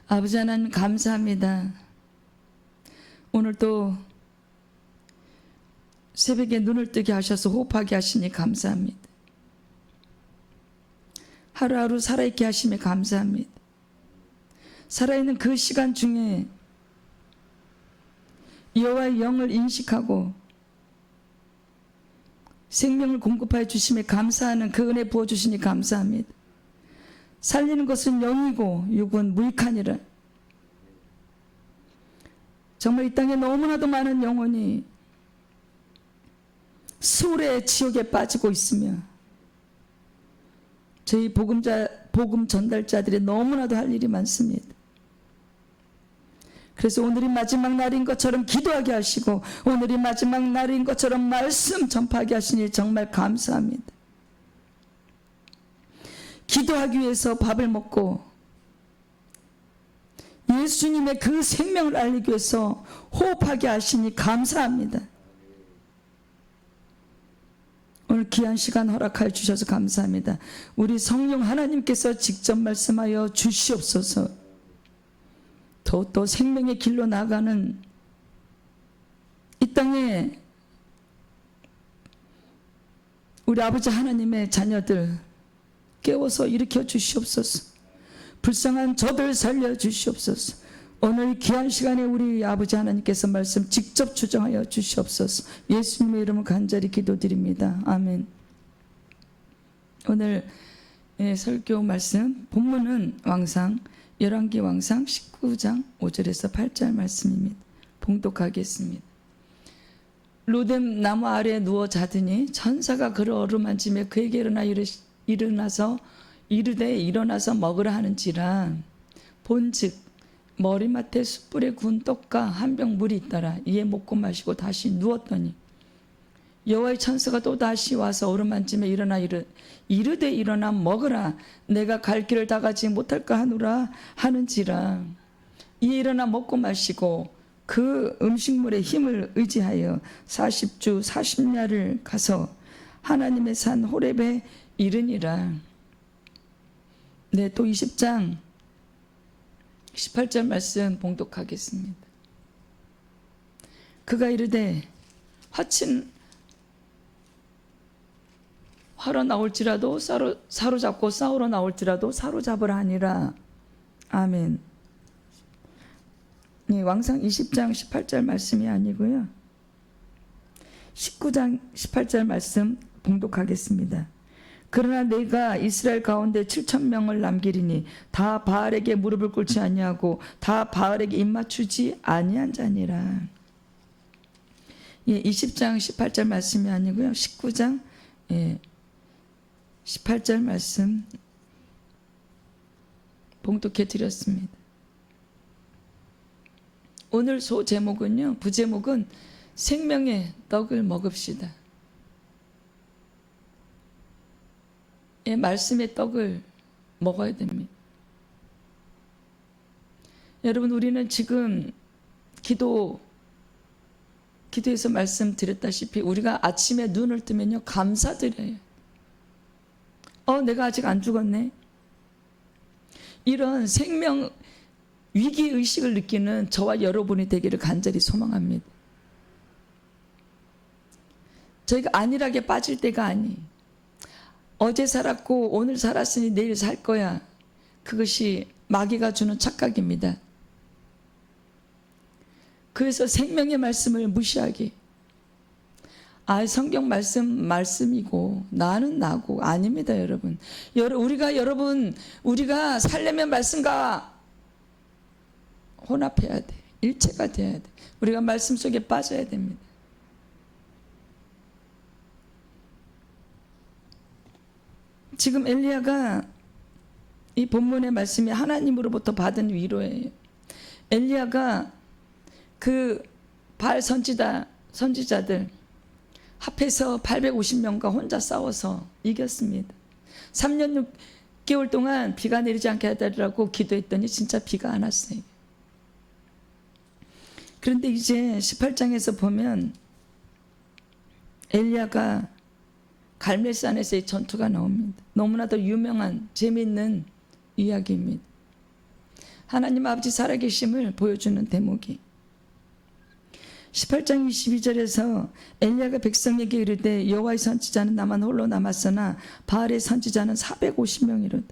아버지 하나님 감사합니다. 오늘 또 새벽에 눈을 뜨게 하셔서 호흡하게 하시니 감사합니다. 하루하루 살아있게 하시니 감사합니다. 살아있는 그 시간 중에 여호와의 영을 인식하고 생명을 공급하여 주심에 감사하는 그 은혜 부어주시니 감사합니다. 살리는 것은 영이고 육은 무익하니라. 정말 이 땅에 너무나도 많은 영혼이 수울의 지옥에 빠지고 있으며 저희 복음 전달자들이 너무나도 할 일이 많습니다. 그래서 오늘이 마지막 날인 것처럼 기도하게 하시고 오늘이 마지막 날인 것처럼 말씀 전파하게 하시니 정말 감사합니다. 기도하기 위해서 밥을 먹고 예수님의 그 생명을 알리기 위해서 호흡하게 하시니 감사합니다. 오늘 귀한 시간 허락하여 주셔서 감사합니다. 우리 성령 하나님께서 직접 말씀하여 주시옵소서. 더욱더 생명의 길로 나가는 이 땅에 우리 아버지 하나님의 자녀들 깨워서 일으켜 주시옵소서. 불쌍한 저들 살려 주시옵소서. 오늘 귀한 시간에 우리 아버지 하나님께서 말씀 직접 주정하여 주시옵소서. 예수님의 이름으로 간절히 기도드립니다. 아멘. 오늘 설교 말씀 본문은 왕상 열왕기 왕상 19장 5절에서 8절 말씀입니다. 봉독하겠습니다. 로뎀 나무 아래에 누워 자더니 천사가 그를 어루만지며 그에게 일어나서 이르되 일어나서 먹으라 하는지라. 본즉 머리맡에 숯불에 구운 떡과 한 병 물이 있더라. 이에 먹고 마시고 다시 누웠더니 여호와의 천사가 또 다시 와서 어루만지며 일어나 이르되 일어나 먹으라. 내가 갈 길을 다 가지 못할까 하노라 하는지라. 이에 일어나 먹고 마시고 그 음식물의 힘을 의지하여 40주 40야를 가서 하나님의 산 호렙에 이르니라. 네, 또 20장 18절 말씀 봉독하겠습니다. 그가 이르되 화로 나올지라도 사로잡고 싸우러 나올지라도 사로잡으라 하니라. 아멘. 네, 왕상 20장 18절 말씀이 아니고요. 19장 18절 말씀 봉독하겠습니다. 그러나 내가 이스라엘 가운데 7,000명을 남기리니 다 바알에게 무릎을 꿇지 아니하고 다 바알에게 입맞추지 아니한 자니라. 예, 20장 18절 말씀이 아니고요. 19장 18절 말씀 봉독해 드렸습니다. 오늘 부제목은 생명의 떡을 먹읍시다. 말씀의 떡을 먹어야 됩니다. 여러분, 우리는 지금 기도에서 말씀드렸다시피 우리가 아침에 눈을 뜨면요 감사드려요. 내가 아직 안 죽었네. 이런 생명 위기의식을 느끼는 저와 여러분이 되기를 간절히 소망합니다. 저희가 안일하게 빠질 때가 아니. 어제 살았고 오늘 살았으니 내일 살 거야. 그것이 마귀가 주는 착각입니다. 그래서 생명의 말씀을 무시하기. 성경 말씀이고 나는 나고 아닙니다, 여러분. 우리가 살려면 말씀과 혼합해야 돼. 일체가 돼야 돼. 우리가 말씀 속에 빠져야 됩니다. 지금 엘리야가 이 본문의 말씀이 하나님으로부터 받은 위로예요. 엘리야가 그 바알 선지자들 합해서 850명과 혼자 싸워서 이겼습니다. 3년 6개월 동안 비가 내리지 않게 해달라고 기도했더니 진짜 비가 안 왔어요. 그런데 이제 18장에서 보면 엘리야가 갈멜산에서의 전투가 나옵니다. 너무나도 유명한 재미있는 이야기입니다. 하나님 아버지 살아계심을 보여주는 대목이 18장 22절에서 엘리야가 백성에게 이르되 여호와의 선지자는 나만 홀로 남았으나 바알의 선지자는 450명이로다.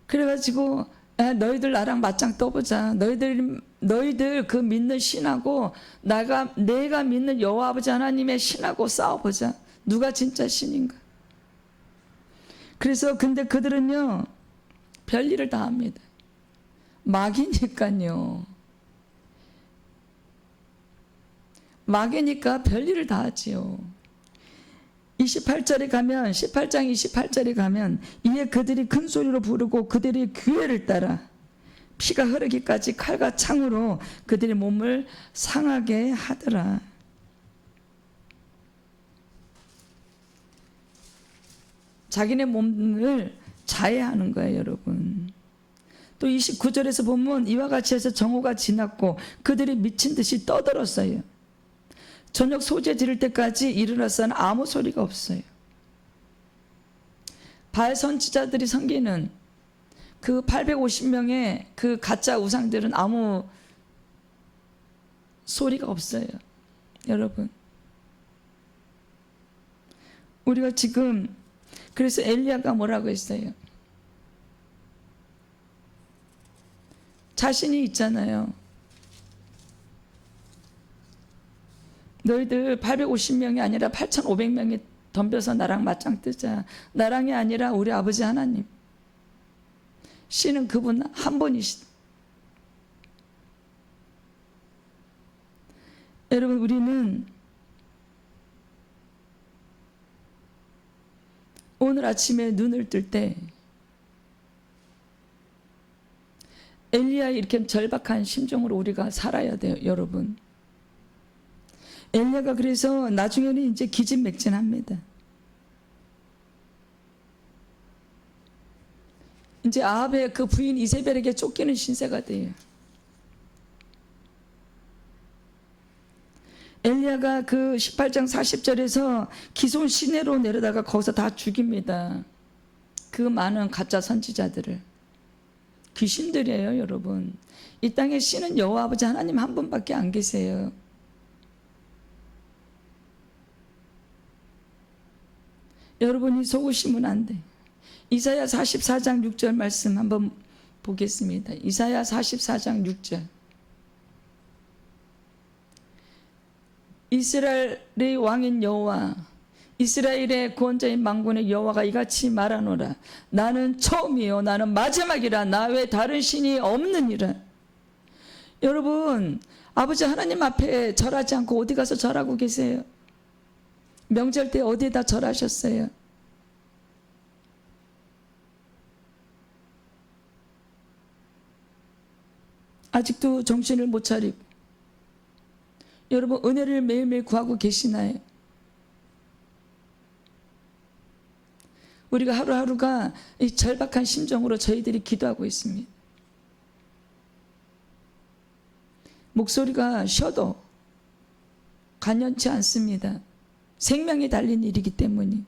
그래가지고 너희들 나랑 맞짱 떠보자. 너희들 그 믿는 신하고 내가 믿는 여호와 아버지 하나님의 신하고 싸워보자. 누가 진짜 신인가. 그래서 근데 그들은요 별일을 다 합니다. 마귀니까요. 마귀니까 별일을 다 하지요. 28절에 가면 18장 28절에 가면 이에 그들이 큰 소리로 부르고 그들의 규례를 따라 피가 흐르기까지 칼과 창으로 그들의 몸을 상하게 하더라. 자기네 몸을 자해하는 거예요, 여러분. 또 29절에서 보면 이와 같이 해서 정오가 지났고 그들이 미친 듯이 떠들었어요. 저녁 소재 지를 때까지 일어나서는 아무 소리가 없어요. 바알 선지자들이 섬기는 그 850명의 그 가짜 우상들은 아무 소리가 없어요. 여러분, 우리가 지금 그래서 엘리야가 뭐라고 했어요? 자신이 있잖아요. 너희들 850명이 아니라 8500명이 덤벼서 나랑 맞짱 뜨자. 나랑이 아니라 우리 아버지 하나님. 신은 그분 한 분이시다. 여러분, 우리는 오늘 아침에 눈을 뜰 때 엘리야의 이렇게 절박한 심정으로 우리가 살아야 돼요, 여러분. 엘리야가 그래서 나중에는 이제 기진맥진합니다. 이제 아합의 그 부인 이세벨에게 쫓기는 신세가 돼요. 엘리야가 그 18장 40절에서 기손 시내로 내려다가 거기서 다 죽입니다. 그 많은 가짜 선지자들을. 귀신들이에요, 여러분. 이 땅에 신은 여호와 아버지 하나님 한 분밖에 안 계세요. 여러분이 속으시면 안 돼. 이사야 44장 6절 말씀 한번 보겠습니다. 이사야 44장 6절. 이스라엘의 왕인 여호와, 이스라엘의 구원자인 만군의 여호와가 이같이 말하노라. 나는 처음이요 나는 마지막이라. 나 외 다른 신이 없느니라. 여러분, 아버지 하나님 앞에 절하지 않고 어디 가서 절하고 계세요? 명절 때 어디에다 절하셨어요? 아직도 정신을 못 차리고 여러분 은혜를 매일매일 구하고 계시나요? 우리가 하루하루가 이 절박한 심정으로 저희들이 기도하고 있습니다. 목소리가 쉬어도 간연치 않습니다. 생명이 달린 일이기 때문에.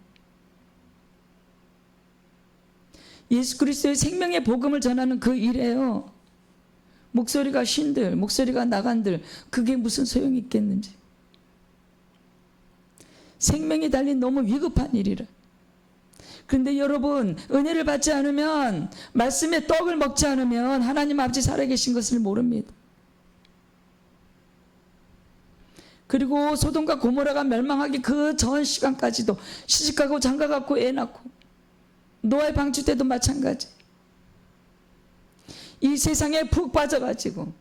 예수 그리스도의 생명의 복음을 전하는 그 일에요. 목소리가 쉰들, 목소리가 나간들, 그게 무슨 소용이 있겠는지. 생명이 달린 너무 위급한 일이라. 그런데 여러분, 은혜를 받지 않으면, 말씀의 떡을 먹지 않으면 하나님 아버지 살아계신 것을 모릅니다. 그리고 소돔과 고모라가 멸망하기 그 전 시간까지도 시집가고 장가갖고 애 낳고, 노아의 방주 때도 마찬가지. 이 세상에 푹 빠져가지고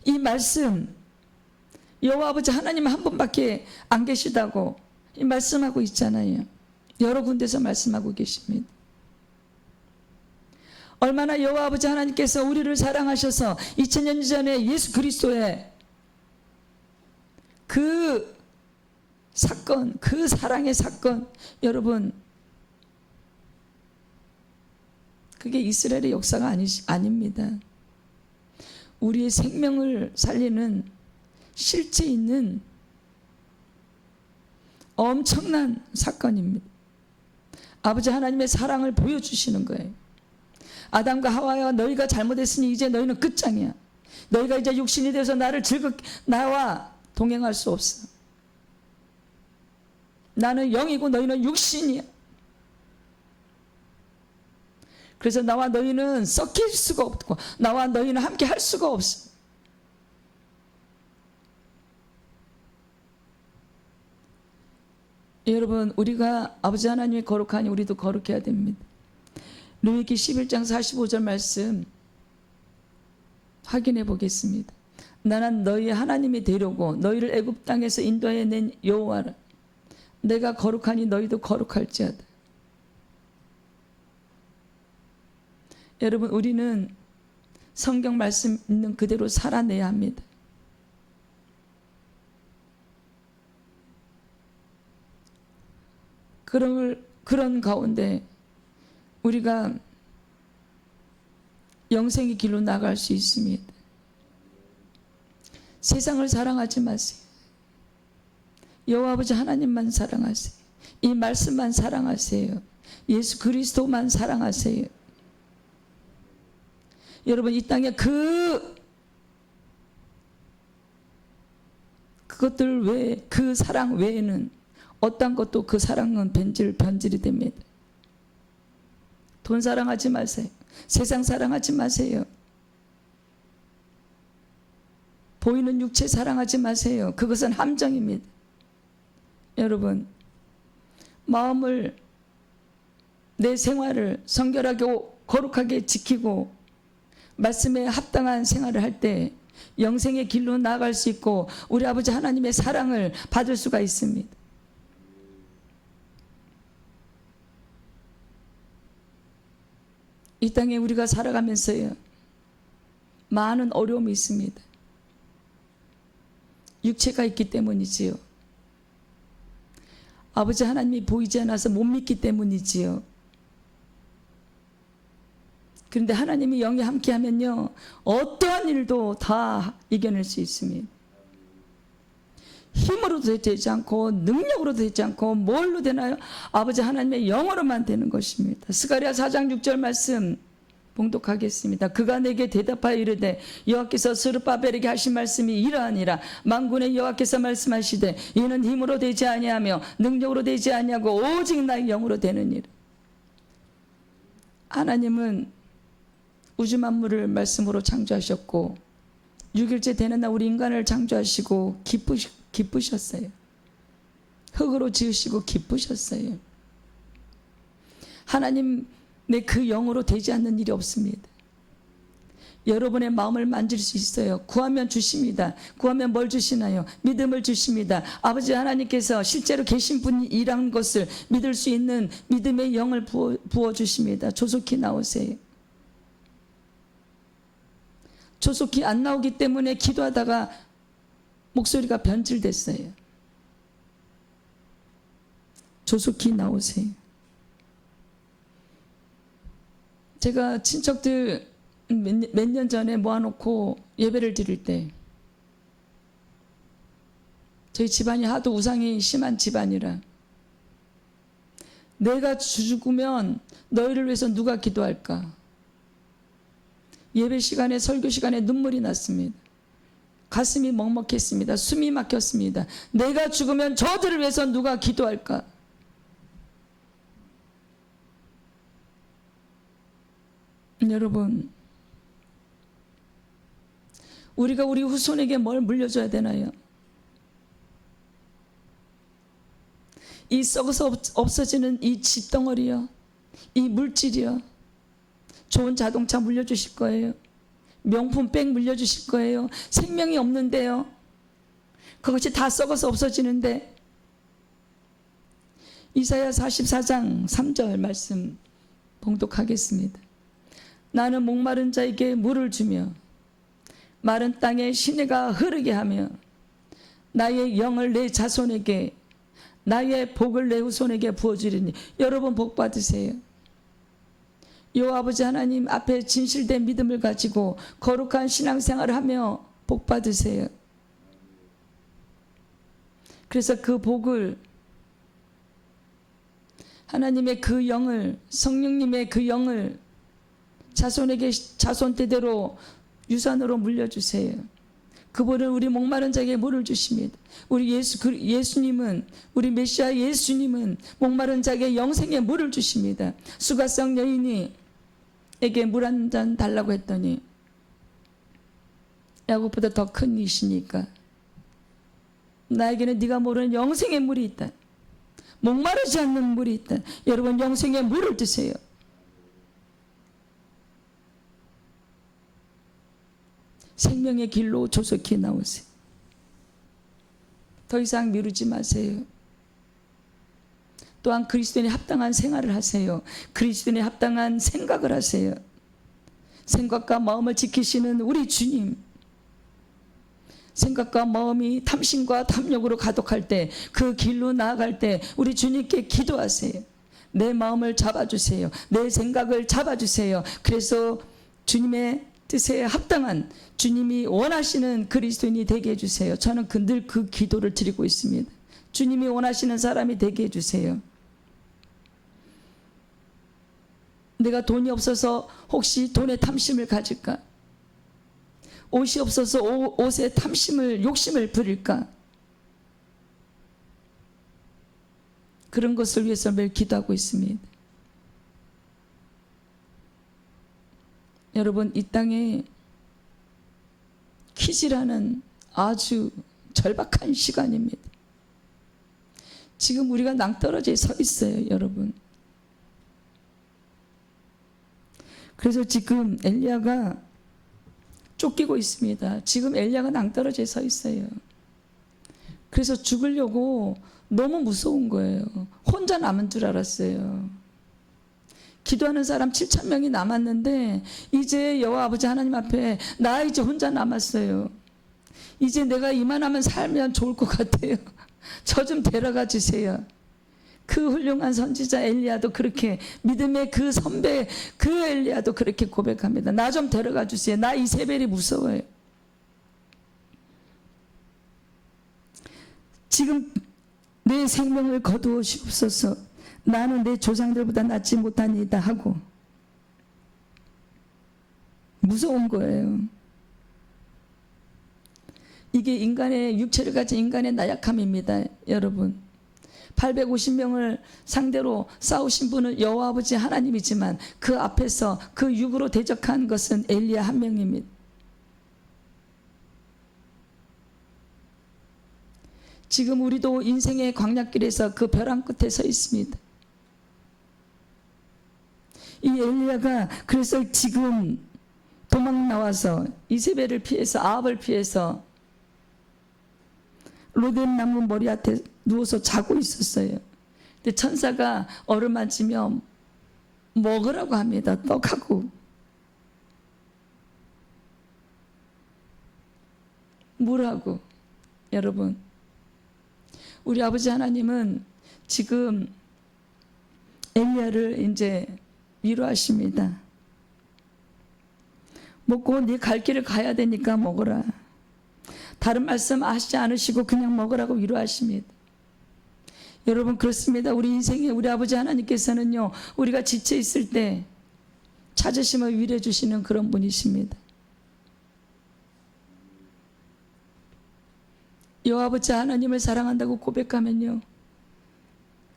이 말씀, 여호와 아버지 하나님 한 분밖에 안 계시다고 이 말씀하고 있잖아요. 여러 군데서 말씀하고 계십니다. 얼마나 여호와 아버지 하나님께서 우리를 사랑하셔서 2000년 전에 예수 그리스도의 그 사건, 그 사랑의 사건, 여러분, 그게 이스라엘의 역사가 아닙니다. 우리의 생명을 살리는 실제 있는 엄청난 사건입니다. 아버지 하나님의 사랑을 보여주시는 거예요. 아담과 하와야 너희가 잘못했으니 이제 너희는 끝장이야. 너희가 이제 육신이 되어서 나와 동행할 수 없어. 나는 영이고 너희는 육신이야. 그래서 나와 너희는 섞일 수가 없고 나와 너희는 함께 할 수가 없어. 여러분, 우리가 아버지 하나님이 거룩하니 우리도 거룩해야 됩니다. 레위기 11장 45절 말씀 확인해 보겠습니다. 나는 너희 하나님이 되려고 너희를 애굽 땅에서 인도해 낸 여호와라. 내가 거룩하니 너희도 거룩할지어다. 여러분, 우리는 성경 말씀 있는 그대로 살아내야 합니다. 그런 가운데 우리가 영생의 길로 나갈 수 있습니다. 세상을 사랑하지 마세요. 여호와 아버지 하나님만 사랑하세요. 이 말씀만 사랑하세요. 예수 그리스도만 사랑하세요. 여러분, 이 땅에 그것들 외에, 그 사랑 외에는 어떤 것도 그 사랑은 변질이 됩니다. 돈 사랑하지 마세요. 세상 사랑하지 마세요. 보이는 육체 사랑하지 마세요. 그것은 함정입니다. 여러분, 마음을, 내 생활을 성결하게 거룩하게 지키고 말씀에 합당한 생활을 할 때 영생의 길로 나아갈 수 있고 우리 아버지 하나님의 사랑을 받을 수가 있습니다. 이 땅에 우리가 살아가면서요, 많은 어려움이 있습니다. 육체가 있기 때문이지요. 아버지 하나님이 보이지 않아서 못 믿기 때문이지요. 그런데 하나님이 영이 함께하면요, 어떠한 일도 다 이겨낼 수 있습니다. 힘으로도 되지 않고 능력으로도 되지 않고 뭘로 되나요? 아버지 하나님의 영으로만 되는 것입니다. 스가랴 4장 6절 말씀 봉독하겠습니다. 그가 내게 대답하여 이르되 여호와께서 스룹바벨에게 하신 말씀이 이러하니라. 만군의 여호와께서 말씀하시되 이는 힘으로 되지 아니하며 능력으로 되지 아니하고 오직 나의 영으로 되느니라. 하나님은 우주 만물을 말씀으로 창조하셨고 6일째 되는 날 우리 인간을 창조하시고 기쁘셨어요. 흙으로 지으시고 기쁘셨어요. 하나님의 그 영으로 되지 않는 일이 없습니다. 여러분의 마음을 만질 수 있어요. 구하면 주십니다. 구하면 뭘 주시나요? 믿음을 주십니다. 아버지 하나님께서 실제로 계신 분이라는 것을 믿을 수 있는 믿음의 영을 부어주십니다. 조속히 나오세요. 조속히 안 나오기 때문에 기도하다가 목소리가 변질됐어요. 조속히 나오세요. 제가 친척들 몇 년 전에 모아놓고 예배를 드릴 때 저희 집안이 하도 우상이 심한 집안이라 내가 죽으면 너희를 위해서 누가 기도할까? 예배 시간에 설교 시간에 눈물이 났습니다. 가슴이 먹먹했습니다. 숨이 막혔습니다. 내가 죽으면 저들을 위해서 누가 기도할까? 여러분, 우리가 우리 후손에게 뭘 물려줘야 되나요? 이 썩어서 없어지는 이 집덩어리요, 이 물질이요, 좋은 자동차 물려주실 거예요. 명품 백 물려주실 거예요. 생명이 없는데요, 그것이 다 썩어서 없어지는데. 이사야 44장 3절 말씀 봉독하겠습니다. 나는 목마른 자에게 물을 주며 마른 땅에 시내가 흐르게 하며 나의 영을 내 자손에게 나의 복을 내 후손에게 부어주리니. 여러분 복 받으세요. 여호와 아버지 하나님 앞에 진실된 믿음을 가지고 거룩한 신앙생활을 하며 복 받으세요. 그래서 그 복을, 하나님의 그 영을, 성령님의 그 영을 자손에게 자손 대대로 유산으로 물려주세요. 그분은 우리 목마른 자에게 물을 주십니다. 우리 예수님은, 우리 메시아 예수님은 목마른 자에게 영생의 물을 주십니다. 수가성 여인에게 물 한 잔 달라고 했더니 야곱보다 더 큰 이시니까 나에게는 네가 모르는 영생의 물이 있다. 목마르지 않는 물이 있다. 여러분, 영생의 물을 드세요. 생명의 길로 조속히 나오세요. 더 이상 미루지 마세요. 또한 그리스도인에 합당한 생활을 하세요. 그리스도인에 합당한 생각을 하세요. 생각과 마음을 지키시는 우리 주님, 생각과 마음이 탐심과 탐욕으로 가득할 때, 그 길로 나아갈 때 우리 주님께 기도하세요. 내 마음을 잡아주세요. 내 생각을 잡아주세요. 그래서 주님의 뜻에 합당한, 주님이 원하시는 그리스도인이 되게 해주세요. 저는 늘 그 기도를 드리고 있습니다. 주님이 원하시는 사람이 되게 해주세요. 내가 돈이 없어서 혹시 돈에 탐심을 가질까? 옷이 없어서 옷에 탐심을, 욕심을 부릴까? 그런 것을 위해서 매일 기도하고 있습니다. 여러분, 이 땅에 퀴즈라는 아주 절박한 시간입니다. 지금 우리가 낭떠러지에 서 있어요, 여러분. 그래서 지금 엘리야가 쫓기고 있습니다. 지금 엘리야가 낭떠러지에 서 있어요. 그래서 죽으려고 너무 무서운 거예요. 혼자 남은 줄 알았어요. 기도하는 사람 7,000명이 남았는데 이제 여호와 아버지 하나님 앞에 나 이제 혼자 남았어요. 이제 내가 이만하면 살면 좋을 것 같아요. 저 좀 데려가 주세요. 그 훌륭한 선지자 엘리야도 그렇게, 믿음의 그 선배 그 엘리야도 그렇게 고백합니다. 나 좀 데려가 주세요. 나 이세벨이 무서워요. 지금 내 생명을 거두어 주옵소서. 나는 내 조상들보다 낫지 못하니이다 하고 무서운 거예요. 이게 인간의, 육체를 가진 인간의 나약함입니다, 여러분. 850명을 상대로 싸우신 분은 여호와 아버지 하나님이지만 그 앞에서 그 육으로 대적한 것은 엘리야 한 명입니다. 지금 우리도 인생의 광야길에서 그 벼랑 끝에 서 있습니다. 이 엘리야가 그래서 지금 도망 나와서 이세벨을 피해서, 아합을 피해서 로뎀 나무 머리맡에 누워서 자고 있었어요. 근데 천사가 어루만지며 먹으라고 합니다. 떡하고 물하고. 여러분, 우리 아버지 하나님은 지금 엘리야를 이제 위로하십니다. 먹고 네 갈 길을 가야 되니까 먹어라. 다른 말씀 하시지 않으시고 그냥 먹으라고 위로하십니다. 여러분, 그렇습니다. 우리 인생에 우리 아버지 하나님께서는요, 우리가 지쳐 있을 때 찾으시며 위로해 주시는 그런 분이십니다. 여호와 아버지 하나님을 사랑한다고 고백하면요,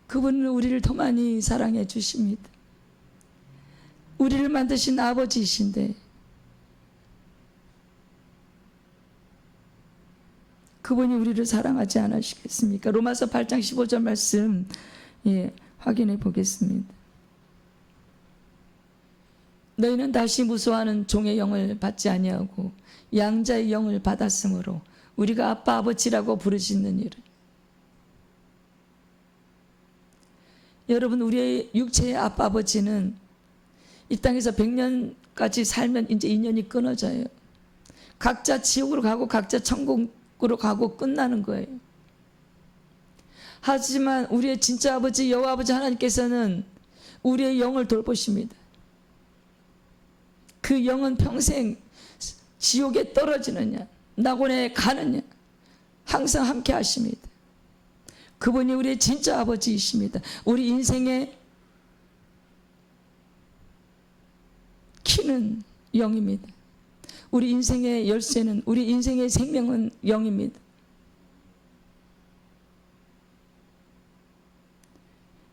그분은 우리를 더 많이 사랑해 주십니다. 우리를 만드신 아버지이신데 그분이 우리를 사랑하지 않으시겠습니까? 로마서 8장 15절 말씀 확인해 보겠습니다. 너희는 다시 무수하는 종의 영을 받지 아니하고 양자의 영을 받았으므로 우리가 아빠 아버지라고 부르짖는 일을. 여러분, 우리의 육체의 아빠 아버지는 이 땅에서 100년까지 살면 이제 인연이 끊어져요. 각자 지옥으로 가고 각자 천국으로 가고 끝나는 거예요. 하지만 우리의 진짜 아버지 여호와 아버지 하나님께서는 우리의 영을 돌보십니다. 그 영은 평생 지옥에 떨어지느냐 낙원에 가느냐 항상 함께 하십니다. 그분이 우리의 진짜 아버지이십니다. 우리 인생의 키는 영입니다. 우리 인생의 열쇠는, 우리 인생의 생명은 영입니다.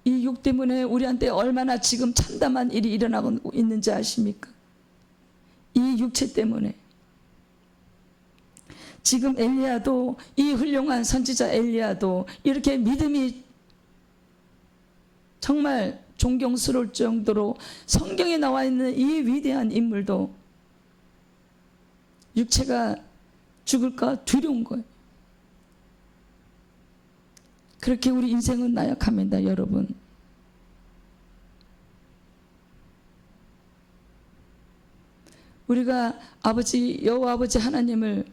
이 육 때문에 우리한테 얼마나 지금 참담한 일이 일어나고 있는지 아십니까? 이 육체 때문에. 지금 엘리야도, 이 훌륭한 선지자 엘리야도 이렇게 믿음이 정말 존경스러울 정도로 성경에 나와 있는 이 위대한 인물도 육체가 죽을까 두려운 거예요. 그렇게 우리 인생은 나약합니다, 여러분. 우리가 아버지, 여호와 아버지 하나님을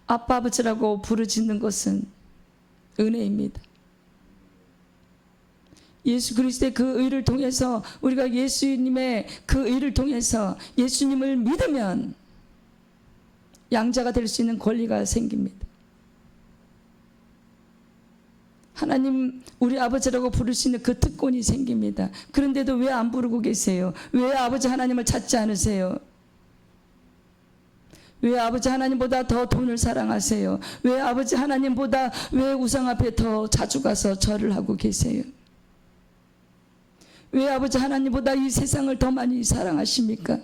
아빠 아버지라고 부르짖는 것은 은혜입니다. 예수 그리스도의 그 의를 통해서, 우리가 예수님의 그 의를 통해서 예수님을 믿으면 양자가 될 수 있는 권리가 생깁니다. 하나님, 우리 아버지라고 부를 수 있는 그 특권이 생깁니다. 그런데도 왜 안 부르고 계세요? 왜 아버지 하나님을 찾지 않으세요? 왜 아버지 하나님보다 더 돈을 사랑하세요? 왜 아버지 하나님보다 왜 우상 앞에 더 자주 가서 절을 하고 계세요? 왜 아버지 하나님보다 이 세상을 더 많이 사랑하십니까?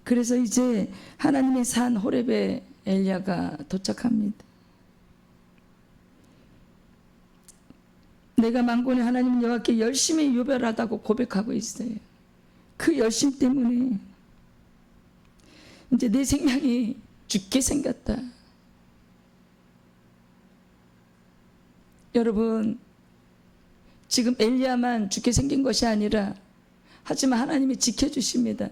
그래서 이제 하나님의 산 호렙에 엘리야가 도착합니다. 내가 만군의 하나님 여호와께 열심히 유별하다고 고백하고 있어요. 그 열심 때문에 이제 내 생명이 죽게 생겼다. 여러분, 지금 엘리야만 죽게 생긴 것이 아니라, 하지만 하나님이 지켜주십니다.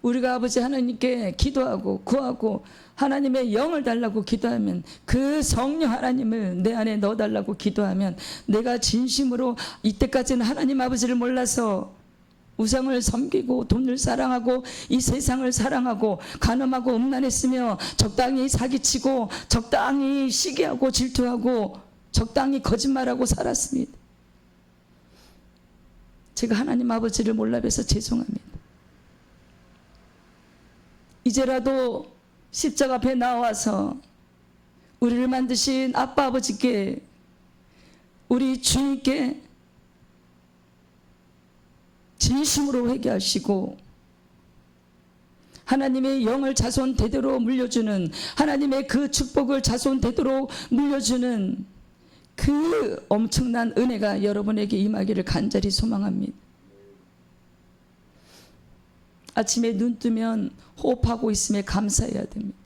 우리가 아버지 하나님께 기도하고 구하고 하나님의 영을 달라고 기도하면, 그 성령 하나님을 내 안에 넣어달라고 기도하면, 내가 진심으로 이때까지는 하나님 아버지를 몰라서 우상을 섬기고 돈을 사랑하고 이 세상을 사랑하고 간음하고 음란했으며 적당히 사기치고 적당히 시기하고 질투하고 적당히 거짓말하고 살았습니다. 제가 하나님 아버지를 몰라 뵈서 죄송합니다. 이제라도 십자가 앞에 나와서 우리를 만드신 아빠 아버지께, 우리 주님께 진심으로 회개하시고 하나님의 영을 자손 대대로 물려주는, 하나님의 그 축복을 자손 대대로 물려주는 그 엄청난 은혜가 여러분에게 임하기를 간절히 소망합니다. 아침에 눈 뜨면 호흡하고 있음에 감사해야 됩니다.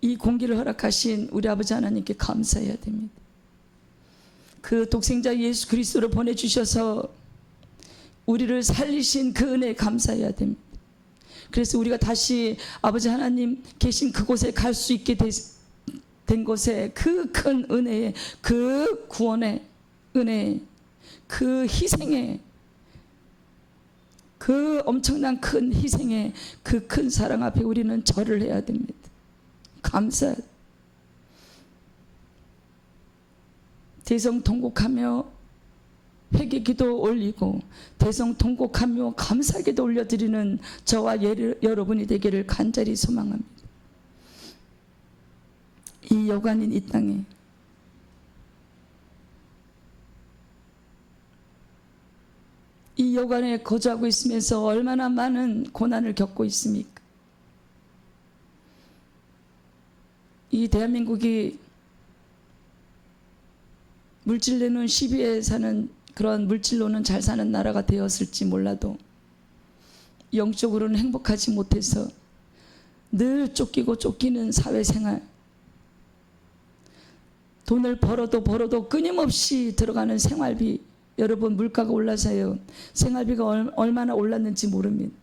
이 공기를 허락하신 우리 아버지 하나님께 감사해야 됩니다. 그 독생자 예수 그리스도를 보내주셔서 우리를 살리신 그 은혜에 감사해야 됩니다. 그래서 우리가 다시 아버지 하나님 계신 그곳에 갈 수 있게 된 것에, 그 큰 은혜에, 그 구원의 은혜에, 그 희생에, 그 엄청난 큰 희생에, 그 큰 사랑 앞에 우리는 절을 해야 됩니다. 감사. 대성통곡하며 회개기도 올리고 대성통곡하며 감사기도 올려드리는 저와 여러분이 되기를 간절히 소망합니다. 이 여관인 이 땅에 이 여관에 거주하고 있으면서 얼마나 많은 고난을 겪고 있습니까? 이 대한민국이 물질로는 10위에 사는, 그런 물질로는 잘 사는 나라가 되었을지 몰라도 영적으로는 행복하지 못해서 늘 쫓기고 쫓기는 사회생활, 돈을 벌어도 끊임없이 들어가는 생활비, 여러분 물가가 올라서요, 생활비가 얼마나 올랐는지 모릅니다.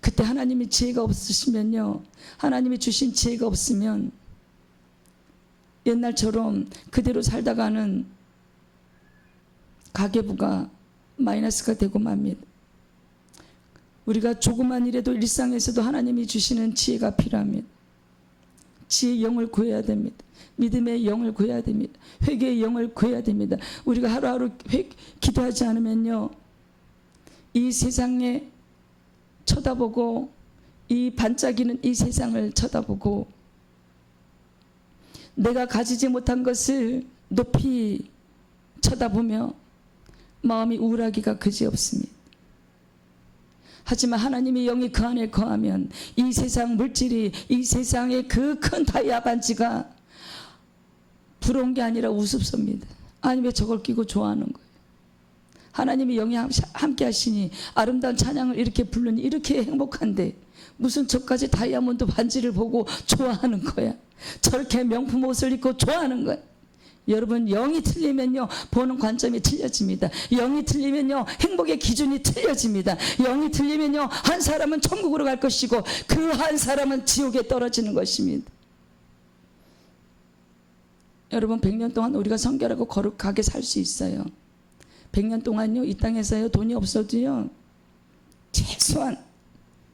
그때 하나님이 지혜가 없으시면요, 하나님이 주신 지혜가 없으면 옛날처럼 그대로 살다가는 가계부가 마이너스가 되고 맙니다. 우리가 조그만 일에도 일상에서도 하나님이 주시는 지혜가 필요합니다. 지혜의 영을 구해야 됩니다. 믿음의 영을 구해야 됩니다. 회개의 영을 구해야 됩니다. 우리가 하루하루 기도하지 않으면요, 이 세상에 쳐다보고, 이 반짝이는 이 세상을 쳐다보고 내가 가지지 못한 것을 높이 쳐다보며 마음이 우울하기가 그지없습니다. 하지만 하나님의 영이 그 안에 거하면 이 세상 물질이, 이 세상의 그 큰 다이아 반지가 부러운 게 아니라 우습습니다. 아니 왜 저걸 끼고 좋아하는 거예요? 하나님의 영이 함께 하시니 아름다운 찬양을 이렇게 부르니 이렇게 행복한데 무슨 저까지 다이아몬드 반지를 보고 좋아하는 거야? 저렇게 명품 옷을 입고 좋아하는 거야? 여러분, 영이 틀리면요 보는 관점이 틀려집니다. 영이 틀리면요 행복의 기준이 틀려집니다. 영이 틀리면요 한 사람은 천국으로 갈 것이고 그 한 사람은 지옥에 떨어지는 것입니다. 여러분, 100년 동안 우리가 성결하고 거룩하게 살 수 있어요. 100년 동안요 이 땅에서요 돈이 없어도요 최소한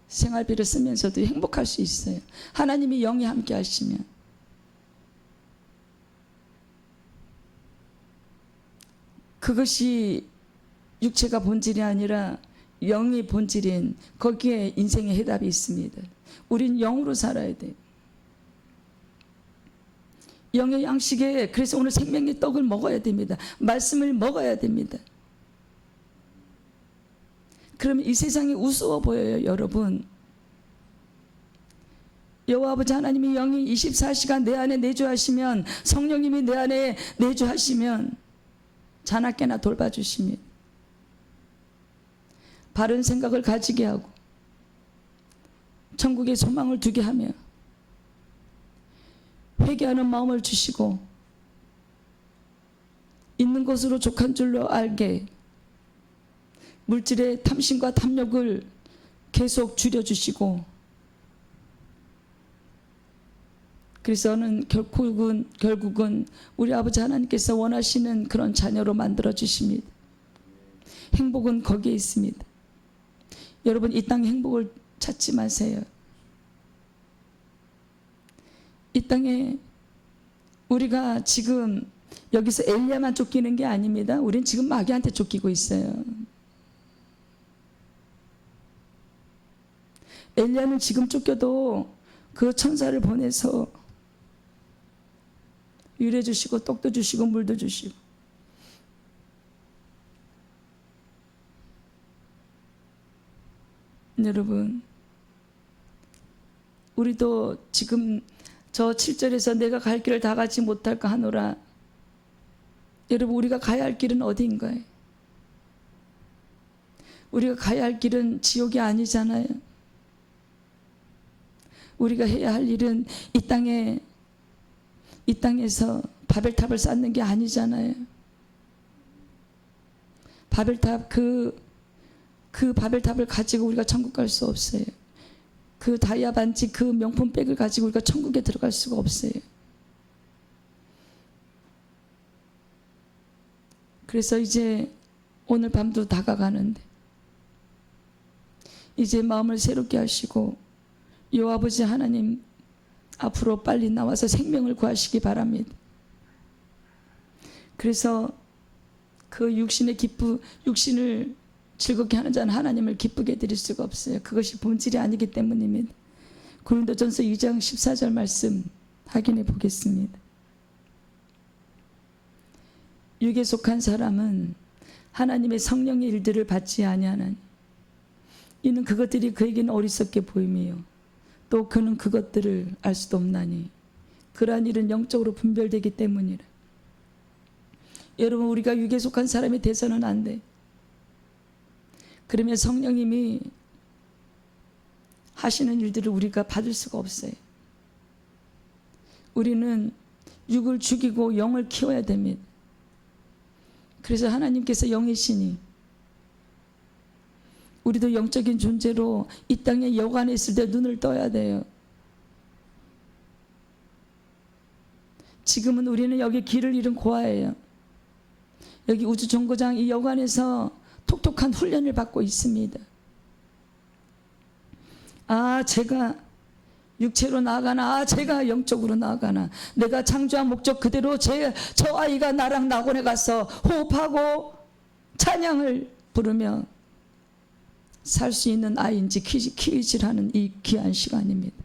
생활비를 쓰면서도 행복할 수 있어요. 하나님이 영이 함께 하시면. 그것이 육체가 본질이 아니라 영이 본질인 거기에 인생의 해답이 있습니다. 우린 영으로 살아야 돼요. 영의 양식에, 그래서 오늘 생명의 떡을 먹어야 됩니다. 말씀을 먹어야 됩니다. 그러면 이 세상이 우스워 보여요. 여러분, 여호와 아버지 하나님이 영이 24시간 내 안에 내주하시면, 성령님이 내 안에 내주하시면 자나깨나 돌봐주십니다. 바른 생각을 가지게 하고 천국의 소망을 두게 하며 회개하는 마음을 주시고 있는 것으로 족한 줄로 알게 물질의 탐심과 탐욕을 계속 줄여주시고, 그래서는 결국은 우리 아버지 하나님께서 원하시는 그런 자녀로 만들어 주십니다. 행복은 거기에 있습니다. 여러분, 이 땅의 행복을 찾지 마세요. 이 땅에 우리가 지금 여기서 엘리야만 쫓기는 게 아닙니다. 우린 지금 마귀한테 쫓기고 있어요. 엘리야는 지금 쫓겨도 그 천사를 보내서 유래 주시고 떡도 주시고 물도 주시고, 여러분, 우리도 지금 저 7절에서 내가 갈 길을 다 가지 못할까 하노라. 여러분, 우리가 가야 할 길은 어디인가요? 우리가 가야 할 길은 지옥이 아니잖아요. 우리가 해야 할 일은 이 땅에서 바벨탑을 쌓는 게 아니잖아요. 바벨탑, 그 바벨탑을 가지고 우리가 천국 갈 수 없어요. 그 다이아 반지, 그 명품 백을 가지고 우리가 천국에 들어갈 수가 없어요. 그래서 이제 오늘 밤도 다가가는데 이제 마음을 새롭게 하시고 여호와 아버지 하나님 앞으로 빨리 나와서 생명을 구하시기 바랍니다. 그래서 그 육신을 즐겁게 하는 자는 하나님을 기쁘게 드릴 수가 없어요. 그것이 본질이 아니기 때문입니다. 고린도전서 2장 14절 말씀 확인해 보겠습니다. 육에 속한 사람은 하나님의 성령의 일들을 받지 아니하나니 이는 그것들이 그에게는 어리석게 보임이요 또 그는 그것들을 알 수도 없나니 그러한 일은 영적으로 분별되기 때문이라. 여러분, 우리가 육에 속한 사람이 돼서는 안 돼. 그러면 성령님이 하시는 일들을 우리가 받을 수가 없어요. 우리는 육을 죽이고 영을 키워야 됩니다. 그래서 하나님께서 영이시니 우리도 영적인 존재로 이 땅에 여관에 있을 때 눈을 떠야 돼요. 지금은 우리는 여기 길을 잃은 고아예요. 여기 우주정거장 이 여관에서 톡톡한 훈련을 받고 있습니다. 아, 제가 육체로 나아가나 제가 영적으로 나아가나 내가 창조한 목적 그대로 저 아이가 나랑 낙원에 가서 호흡하고 찬양을 부르며 살 수 있는 아이인지 키우질하는 이 귀한 시간입니다.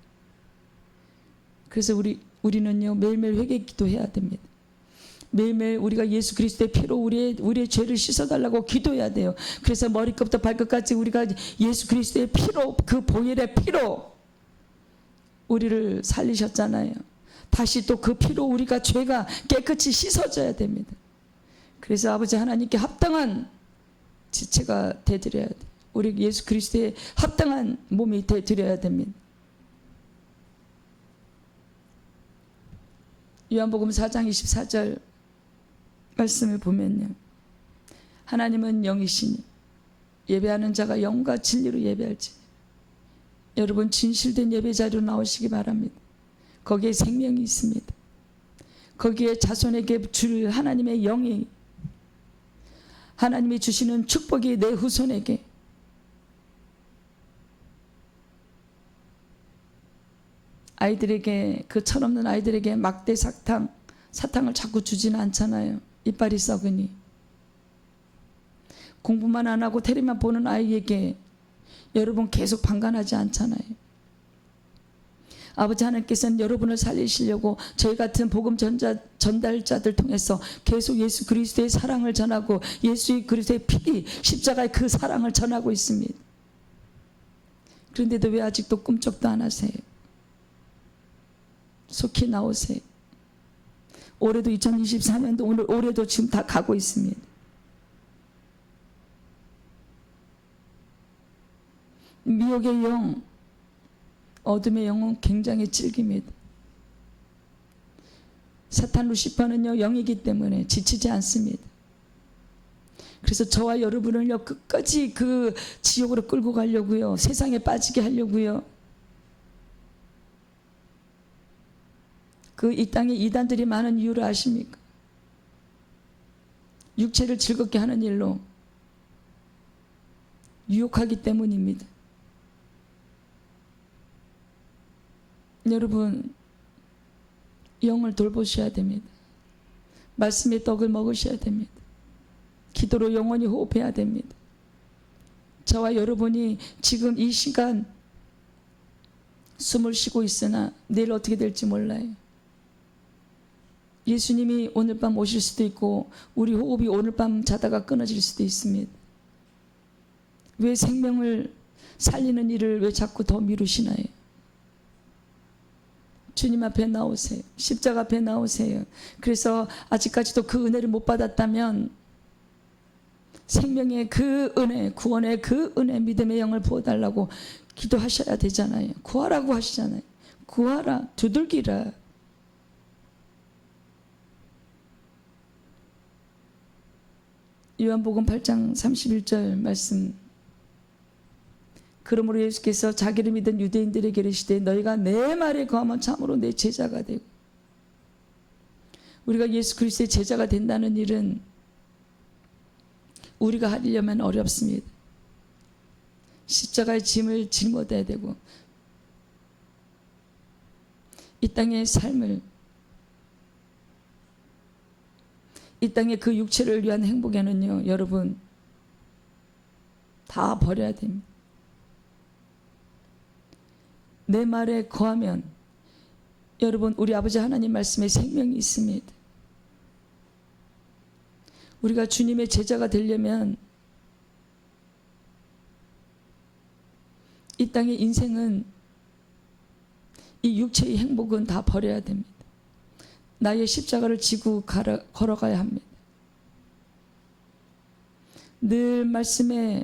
그래서 우리는요 매일매일 회개 기도해야 됩니다. 매일매일 우리가 예수 그리스도의 피로 우리의 죄를 씻어달라고 기도해야 돼요. 그래서 머리끝부터 발끝까지 우리가 예수 그리스도의 피로, 그 보혈의 피로 우리를 살리셨잖아요. 다시 또 그 피로 우리가 죄가 깨끗이 씻어져야 됩니다. 그래서 아버지 하나님께 합당한 지체가 되드려야 돼요. 우리 예수 그리스도의 합당한 몸이 되드려야 됩니다. 요한복음 4장 24절 말씀을 보면요, 하나님은 영이시니 예배하는 자가 영과 진리로 예배할지. 여러분 진실된 예배 자리로 나오시기 바랍니다. 거기에 생명이 있습니다. 거기에 자손에게 줄 하나님의 영이, 하나님이 주시는 축복이 내 후손에게, 아이들에게, 그 철없는 아이들에게 막대 사탕을 자꾸 주지는 않잖아요. 이빨이 썩으니. 공부만 안 하고 테레비만 보는 아이에게 여러분 계속 방관하지 않잖아요. 아버지 하나님께서는 여러분을 살리시려고 저희 같은 복음 전달자들 통해서 계속 예수 그리스도의 사랑을 전하고 예수 그리스도의 피, 십자가의 그 사랑을 전하고 있습니다. 그런데도 왜 아직도 꿈쩍도 안 하세요? 속히 나오세요. 올해도 2024년도 올해도 지금 다 가고 있습니다. 미혹의 영, 어둠의 영은 굉장히 질깁니다. 사탄 루시퍼는요 영이기 때문에 지치지 않습니다. 그래서 저와 여러분을요 끝까지 그 지옥으로 끌고 가려고요, 세상에 빠지게 하려고요, 그 이 땅에 이단들이 많은 이유를 아십니까? 육체를 즐겁게 하는 일로 유혹하기 때문입니다. 여러분 영을 돌보셔야 됩니다. 말씀의 떡을 먹으셔야 됩니다. 기도로 영원히 호흡해야 됩니다. 저와 여러분이 지금 이 시간 숨을 쉬고 있으나 내일 어떻게 될지 몰라요. 예수님이 오늘 밤 오실 수도 있고 우리 호흡이 오늘 밤 자다가 끊어질 수도 있습니다. 왜 생명을 살리는 일을 왜 자꾸 더 미루시나요? 주님 앞에 나오세요. 십자가 앞에 나오세요. 그래서 아직까지도 그 은혜를 못 받았다면 생명의 그 은혜, 구원의 그 은혜, 믿음의 영을 부어달라고 기도하셔야 되잖아요. 구하라고 하시잖아요. 구하라, 두들기라. 요한복음 8장 31절 말씀. 그러므로 예수께서 자기를 믿은 유대인들에게 이르시되 너희가 내 말에 거하면 참으로 내 제자가 되고. 우리가 예수 그리스도의 제자가 된다는 일은 우리가 하려면 어렵습니다. 십자가의 짐을 짊어져야 되고 이 땅의 삶을, 이 땅의 그 육체를 위한 행복에는요 여러분 다 버려야 됩니다. 내 말에 거하면 여러분 우리 아버지 하나님 말씀에 생명이 있습니다. 우리가 주님의 제자가 되려면 이 땅의 인생은, 이 육체의 행복은 다 버려야 됩니다. 나의 십자가를 지고 걸어가야 합니다. 늘 말씀에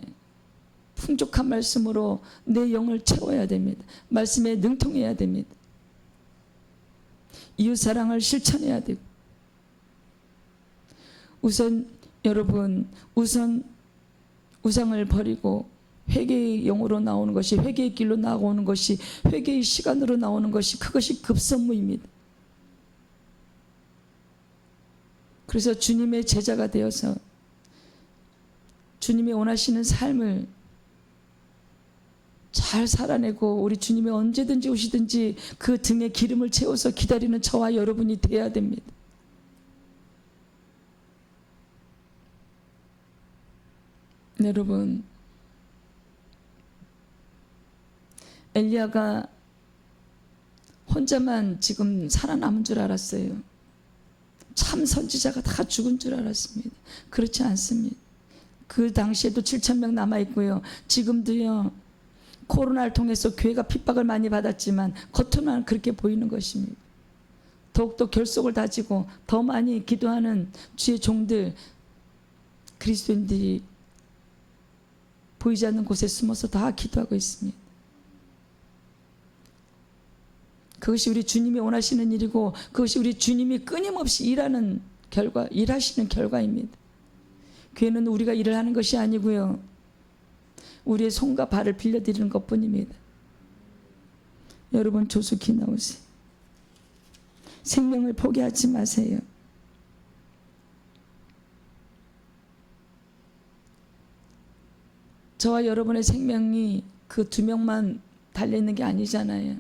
풍족한 말씀으로 내 영을 채워야 됩니다. 말씀에 능통해야 됩니다. 이웃사랑을 실천해야 되고, 우선 여러분 우상을 버리고 회개의 영으로 나오는 것이, 회개의 길로 나오는 것이, 회개의 시간으로 나오는 것이, 그것이 급선무입니다. 그래서 주님의 제자가 되어서 주님이 원하시는 삶을 잘 살아내고 우리 주님이 언제든지 오시든지 그 등에 기름을 채워서 기다리는 저와 여러분이 돼야 됩니다. 여러분, 엘리야가 혼자만 지금 살아남은 줄 알았어요. 참 선지자가 다 죽은 줄 알았습니다. 그렇지 않습니다. 그 당시에도 7,000명 남아있고요. 지금도요, 코로나를 통해서 교회가 핍박을 많이 받았지만 겉으로는 그렇게 보이는 것입니다. 더욱더 결속을 다지고 더 많이 기도하는 주의 종들, 그리스도인들이 보이지 않는 곳에 숨어서 다 기도하고 있습니다. 그것이 우리 주님이 원하시는 일이고 그것이 우리 주님이 끊임없이 일하시는 결과입니다. 교회는 우리가 일을 하는 것이 아니고요, 우리의 손과 발을 빌려드리는 것뿐입니다. 여러분, 조속히 나오세요. 생명을 포기하지 마세요. 저와 여러분의 생명이 그 2명만 달려있는 게 아니잖아요.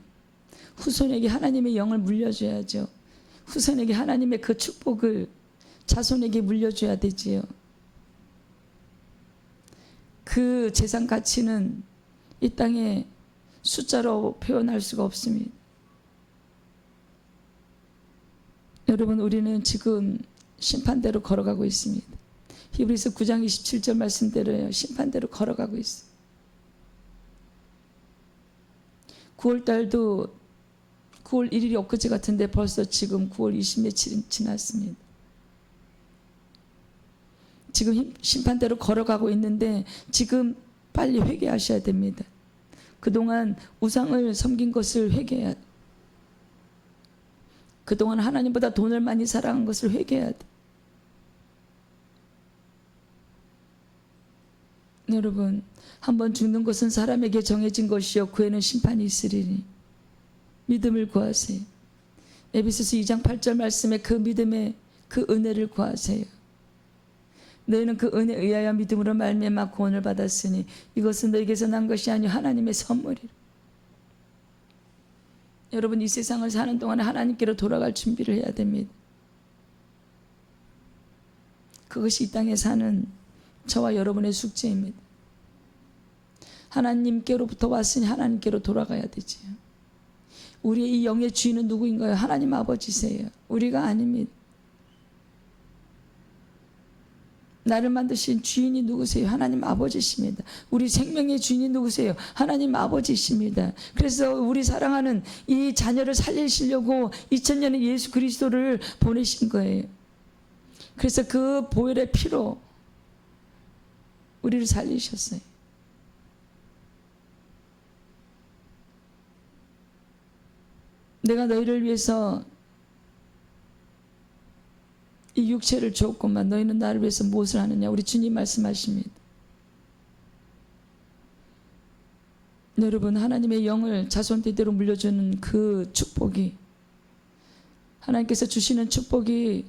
후손에게 하나님의 영을 물려줘야죠. 후손에게 하나님의 그 축복을 자손에게 물려줘야 되지요. 그 재산 가치는 이 땅에 숫자로 표현할 수가 없습니다. 여러분, 우리는 지금 심판대로 걸어가고 있습니다. 히브리서 9장 27절 말씀대로요, 심판대로 걸어가고 있어요. 9월달도 9월 1일이 엊그제 같은데 벌써 지금 9월 20며칠이 지났습니다. 지금 심판대로 걸어가고 있는데 지금 빨리 회개하셔야 됩니다. 그동안 우상을 섬긴 것을 회개해야 돼. 그동안 하나님보다 돈을 많이 사랑한 것을 회개해야 돼. 여러분, 한번 죽는 것은 사람에게 정해진 것이요 그 후에는 심판이 있으리니 믿음을 구하세요. 에베소서 2장 8절 말씀에 그 믿음의 그 은혜를 구하세요. 너희는 그 은혜에 의하여 믿음으로 말미암아 구원을 받았으니 이것은 너희에게서 난 것이 아니요 하나님의 선물이라. 여러분, 이 세상을 사는 동안 하나님께로 돌아갈 준비를 해야 됩니다. 그것이 이 땅에 사는 저와 여러분의 숙제입니다. 하나님께로부터 왔으니 하나님께로 돌아가야 되지요. 우리의 이 영의 주인은 누구인가요? 하나님 아버지세요. 우리가 아닙니다. 나를 만드신 주인이 누구세요? 하나님 아버지십니다. 우리 생명의 주인이 누구세요? 하나님 아버지십니다. 그래서 우리 사랑하는 이 자녀를 살리시려고 2000년의 예수 그리스도를 보내신 거예요. 그래서 그 보혈의 피로 우리를 살리셨어요. 내가 너희를 위해서 이 육체를 줬구만 너희는 나를 위해서 무엇을 하느냐. 우리 주님 말씀하십니다. 여러분, 하나님의 영을 자손 대대로 물려주는 그 축복이, 하나님께서 주시는 축복이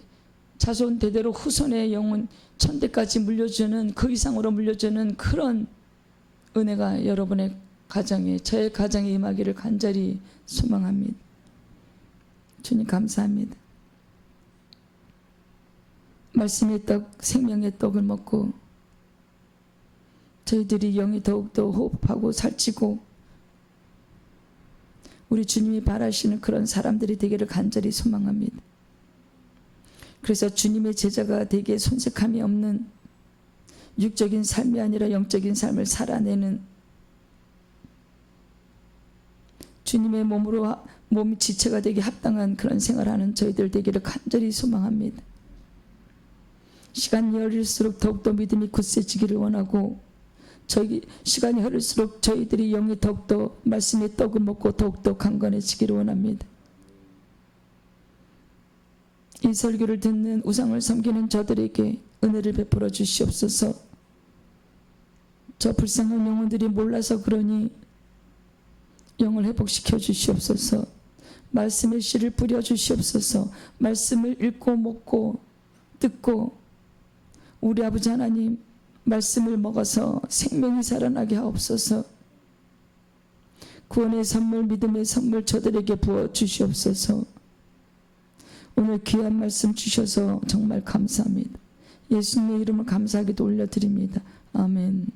자손 대대로 후손의 영혼 천대까지 물려주는, 그 이상으로 물려주는 그런 은혜가 여러분의 가정에, 저의 가정에 임하기를 간절히 소망합니다. 주님 감사합니다. 말씀의 떡, 생명의 떡을 먹고 저희들이 영이 더욱더 호흡하고 살찌고 우리 주님이 바라시는 그런 사람들이 되기를 간절히 소망합니다. 그래서 주님의 제자가 되기에 손색함이 없는 육적인 삶이 아니라 영적인 삶을 살아내는, 주님의 몸이 지체가 되기 합당한 그런 생활하는 저희들 되기를 간절히 소망합니다. 시간이 흐를수록 더욱더 믿음이 굳세지기를 원하고, 시간이 흐를수록 저희들이 영이 더욱더 말씀의 떡을 먹고 더욱더 강건해지기를 원합니다. 이 설교를 듣는 우상을 섬기는 저들에게 은혜를 베풀어 주시옵소서. 저 불쌍한 영혼들이 몰라서 그러니 영을 회복시켜 주시옵소서. 말씀의 씨를 뿌려 주시옵소서. 말씀을 읽고 먹고 듣고 우리 아버지 하나님 말씀을 먹어서 생명이 살아나게 하옵소서. 구원의 선물, 믿음의 선물 저들에게 부어 주시옵소서. 오늘 귀한 말씀 주셔서 정말 감사합니다. 예수님의 이름을 감사하게도 올려드립니다. 아멘.